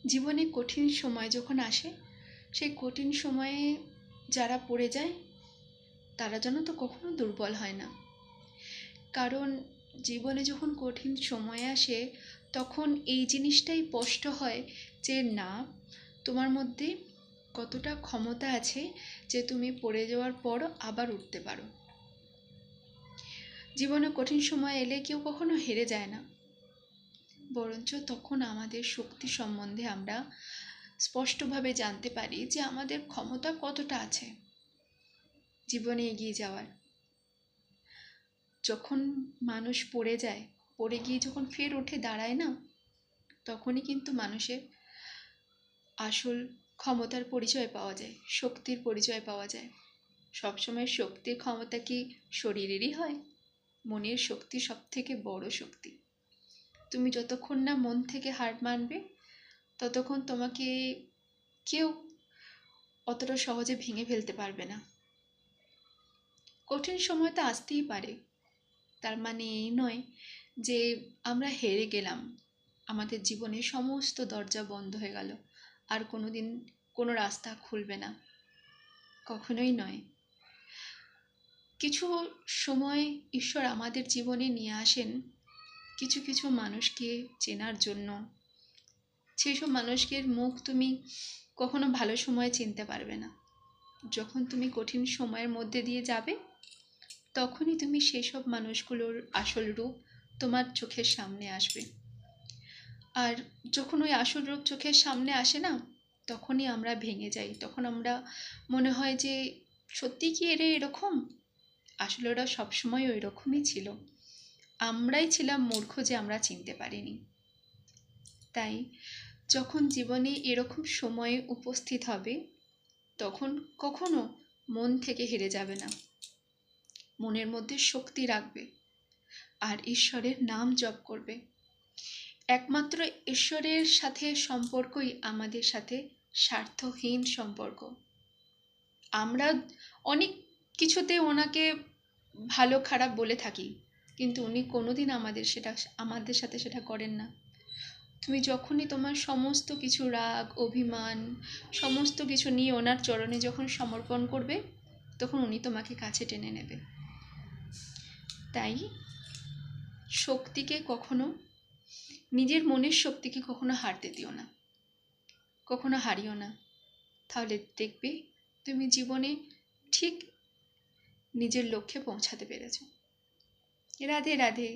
জীবনে কঠিন সময় যখন আসে, সেই কঠিন সময়ে যারা পড়ে যায় তারা যেন তো কখনো দুর্বল হয় না। কারণ জীবনে যখন কঠিন সময় আসে তখন এই জিনিসটাই স্পষ্ট হয় যে না, তোমার মধ্যে কতটা ক্ষমতা আছে যে তুমি পড়ে যাওয়ার পর আবার উঠতে পারো। জীবনে কঠিন সময় এলে কেউ কখনো হেরে যায় না, বরঞ্চ তখন আমাদের শক্তি সম্বন্ধে আমরা স্পষ্টভাবে জানতে পারি যে আমাদের ক্ষমতা কতটা আছে জীবনে এগিয়ে যাওয়ার। যখন মানুষ পড়ে যায়, পড়ে গিয়ে যখন ফের উঠে দাঁড়ায় না, তখনই কিন্তু মানুষের আসল ক্ষমতার পরিচয় পাওয়া যায়, শক্তির পরিচয় পাওয়া যায়। সবসময় শক্তির ক্ষমতা কি শরীরেরই হয়? মনের শক্তি সব থেকে বড় শক্তি। তুমি যতক্ষণ না মন থেকে হার মানবে ততক্ষণ তোমাকে কেউ অতটা সহজে ভেঙে ফেলতে পারবে না। কঠিন সময় তো আসতেই পারে, তার মানে এই নয় যে আমরা হেরে গেলাম, আমাদের জীবনে সমস্ত দরজা বন্ধ হয়ে গেল, আর কোনোদিন কোনো রাস্তা খুলবে না, কখনোই নয়। কিছু সময় ঈশ্বর আমাদের জীবনে নিয়ে আসেন কিছু কিছু মানুষকে চেনার জন্য। সেই সব মানুষের মুখ তুমি কখনো ভালো সময় চিনতে পারবে না। যখন তুমি কঠিন সময়ের মধ্যে দিয়ে যাবে তখনই তুমি সেই সব মানুষগুলোর আসল রূপ তোমার চোখের সামনে আসবে। আর যখন ওই আসল রূপ চোখের সামনে আসে না, তখনই আমরা ভেঙে যাই। তখন আমরা মনে হয় যে সত্যি কি এরা এরকম? আসলে ওরা সবসময় ওই রকমই ছিল, আমরাই ছিলাম মূর্খ যে আমরা চিনতে পারিনি। তাই যখন জীবনে এরকম সময়ে উপস্থিত হবে তখন কখনো মন থেকে হেরে যাবে না, মনের মধ্যে শক্তি রাখবে আর ঈশ্বরের নাম জপ করবে। একমাত্র ঈশ্বরের সাথে সম্পর্কই আমাদের সাথে স্বার্থহীন সম্পর্ক। আমরা অনেক কিছুতে ওনাকে ভালো খারাপ বলে থাকি, কিন্তু উনি কোনোদিন আমাদের সাথে সেটা করেন না। তুমি যখনই তোমার সমস্ত কিছু রাগ অভিমান সমস্ত কিছু নিয়ে ওনার চরণে যখন সমর্পণ করবে তখন উনি তোমাকে কাছে টেনে নেবে। তাই শক্তিকে কখনো, নিজের মনের শক্তিকে কখনো হারতে দিও না, কখনো হারিও না। তাহলে দেখবে তুমি জীবনে ঠিক নিজের লক্ষ্যে পৌঁছাতে পেরেছো। রাধে রাধে।